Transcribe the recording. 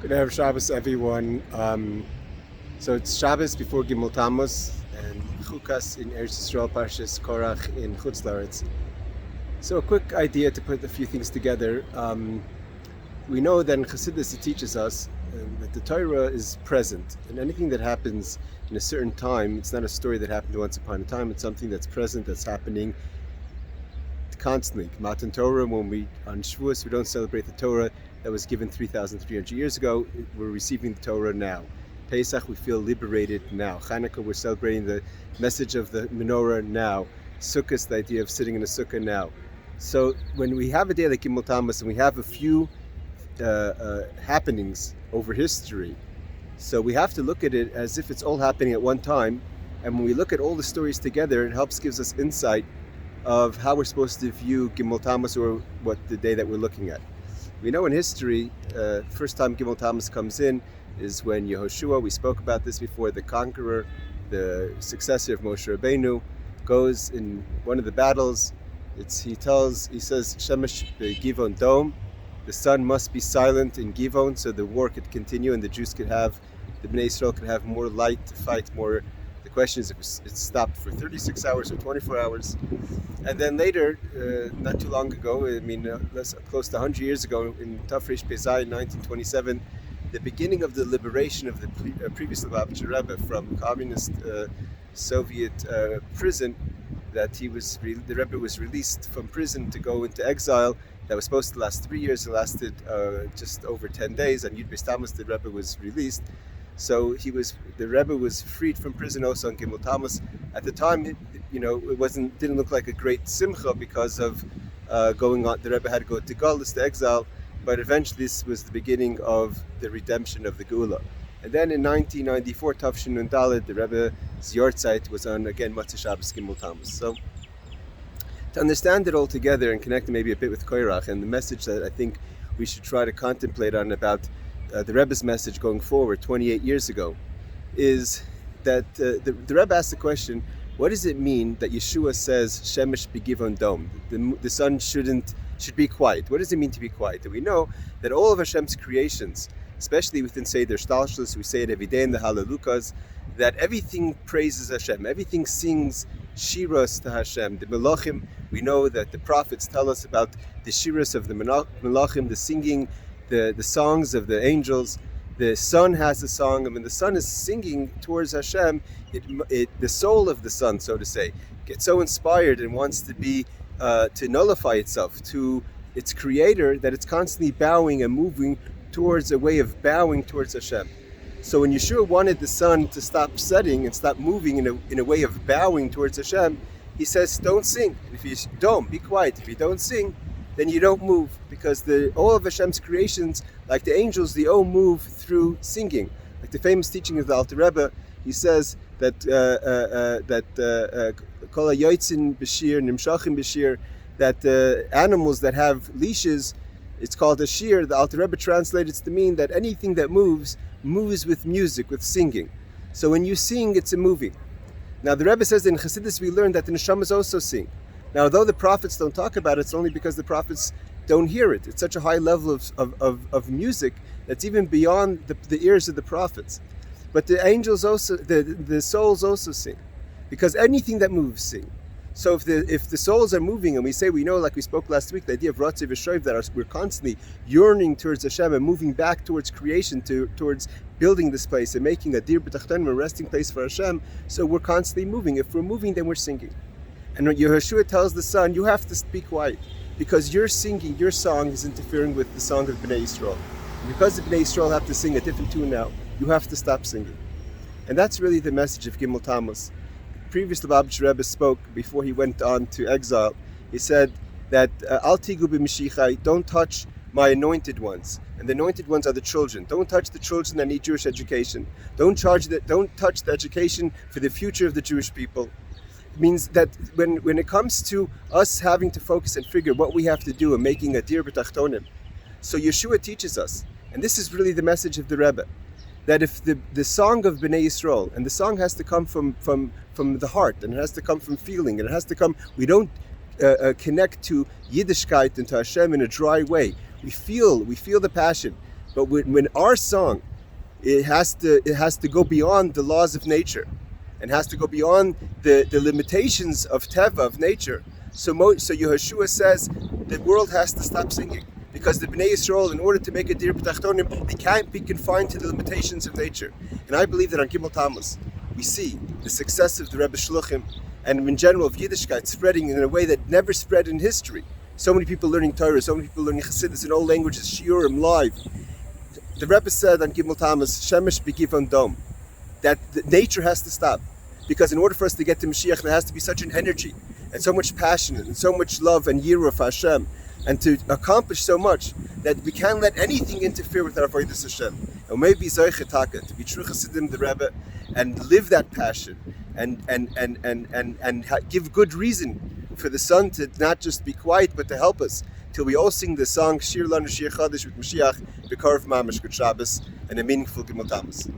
Good Erev Shabbos, everyone. So it's Shabbos before Gimal Tamuz and Chukas in Eretz Yisrael, Parshas Korach in Chutz La'aretz. So a quick idea to put a few things together. We know that in Chassidus it teaches us that the Torah is present, and anything that happens in a certain time, it's not a story that happened once upon a time. It's something that's present, that's happening constantly. Matan Torah, when we on Shavuos we don't celebrate the Torah that was given 3,300 years ago. We're receiving the Torah now. Pesach, we feel liberated now. Hanukkah, we're celebrating the message of the menorah now. Sukkot, the idea of sitting in a sukkah now. So when we have a day like Gimal Tamuz and we have a few happenings over history, so we have to look at it as if it's all happening at one time. And when we look at all the stories together, it gives us insight of how we're supposed to view Gimal Tamuz, or what the day that we're looking at. We know in history, first time Gimal Tamuz comes in is when Yehoshua, we spoke about this before, the conqueror, the successor of Moshe Rabbeinu, goes in one of the battles. He says, Shemesh Givon Dom, the sun must be silent in Givon, so the war could continue and the Jews could have, the Bnei Israel could have more light to fight more. The question is if it stopped for 36 hours or 24 hours. And then later, not too long ago, close to 100 years ago, in Tafresh Pezai in 1927, the beginning of the liberation of the previous Lubavitcher Rebbe from communist Soviet prison, that the Rebbe was released from prison to go into exile. That was supposed to last 3 years. It lasted just over 10 days. And Yud Beis Tammuz, the Rebbe was released. So the Rebbe was freed from prison also on Gimal Tamuz. At the time, it didn't look like a great simcha because of going on. The Rebbe had to go to Galus, to exile, but eventually this was the beginning of the redemption of the Geula. And then in 1994, Tafshin Nun Daled, the Rebbe's Yortzeit was on again Motzei Shabbos Gimal Tamuz. So to understand it all together and connect it maybe a bit with Korach and the message that I think we should try to contemplate on about the Rebbe's message going forward 28 years ago, is that the Rebbe asked the question, what does it mean that Yeshua says Shemesh B'Givon Dom, the sun should be quiet? What does it mean to be quiet? And we know that all of Hashem's creations, especially within Seder Shtalshlus, we say it every day in the Halalukas, that everything praises Hashem, everything sings shiras to Hashem. The Melachim, we know that the prophets tell us about the shiras of the Melachim, the singing, the songs of the angels. The sun has a song, and when the sun is singing towards Hashem, the soul of the sun, so to say, gets so inspired and wants to be to nullify itself to its creator that it's constantly bowing and moving towards a way of bowing towards Hashem. So when Yeshua wanted the sun to stop setting and stop moving in a way of bowing towards Hashem, he says, don't sing. If you don't, be quiet. If you don't sing, then you don't move, because all of Hashem's creations, like the angels, they all move through singing. Like the famous teaching of the Alter Rebbe, he says that Kol hayotzin b'shir, nimshachim b'shir, that animals that have leashes, it's called a shir. The Alter Rebbe translated it to mean that anything that moves with music, with singing. So when you sing, it's a moving. Now the Rebbe says that in Chassidus we learn that the neshamas also sing. Now, although the prophets don't talk about it, it's only because the prophets don't hear it. It's such a high level of music that's even beyond the ears of the prophets. But the angels also, the souls also sing, because anything that moves sing. So if the souls are moving, and we know, like we spoke last week, the idea of Ratzei v'Shoiv, that we're constantly yearning towards Hashem and moving back towards creation, towards building this place and making a dir b'tachtonim, a resting place for Hashem. So we're constantly moving. If we're moving, then we're singing. And when Yehoshua tells the sun, you have to be quiet, because your singing, your song is interfering with the song of Bnei Israel. And because the Bnei Israel have to sing a different tune now, you have to stop singing. And that's really the message of Gimal Tamuz. The previous Lubavitcher Rebbe spoke before he went on to exile. He said that Al tigu b'mishichai, don't touch my anointed ones. And the anointed ones are the children. Don't touch the children that need Jewish education. Don't touch the education for the future of the Jewish people. It means that when it comes to us having to focus and figure what we have to do and making a dir b'tachtonim, so Yeshua teaches us, and this is really the message of the Rebbe, that if the song of Bnei Yisrael, and the song has to come from the heart, and it has to come from feeling, and it has to come, we don't connect to Yiddishkeit and to Hashem in a dry way. We feel the passion. But when our song, it has to go beyond the laws of nature, and has to go beyond the limitations of teva, of nature. So Yehoshua says the world has to stop singing, because the Bnei Yisrael, in order to make a dir b'tachtonim, they can't be confined to the limitations of nature. And I believe that on Gimal Tamuz, we see the success of the Rebbe Shluchim, and in general of Yiddishkeit spreading in a way that never spread in history. So many people learning Torah, so many people learning Chassidus in all languages, Shiurim, live. The Rebbe said on Gimal Tamuz, Shemesh b'givon dom, that the nature has to stop. Because in order for us to get to Mashiach, there has to be such an energy, and so much passion, and so much love and yirah for Hashem, and to accomplish so much that we can't let anything interfere with our avodas Hashem. And maybe Zoyche Taka, to be true Chassidim, the Rebbe, and live that passion, and give good reason for the sun to not just be quiet, but to help us, till we all sing the song Shir Lanu Shir Chadash with Mashiach, Bekarv Mamash, Good Shabbos, and a meaningful Gimal Tamuz.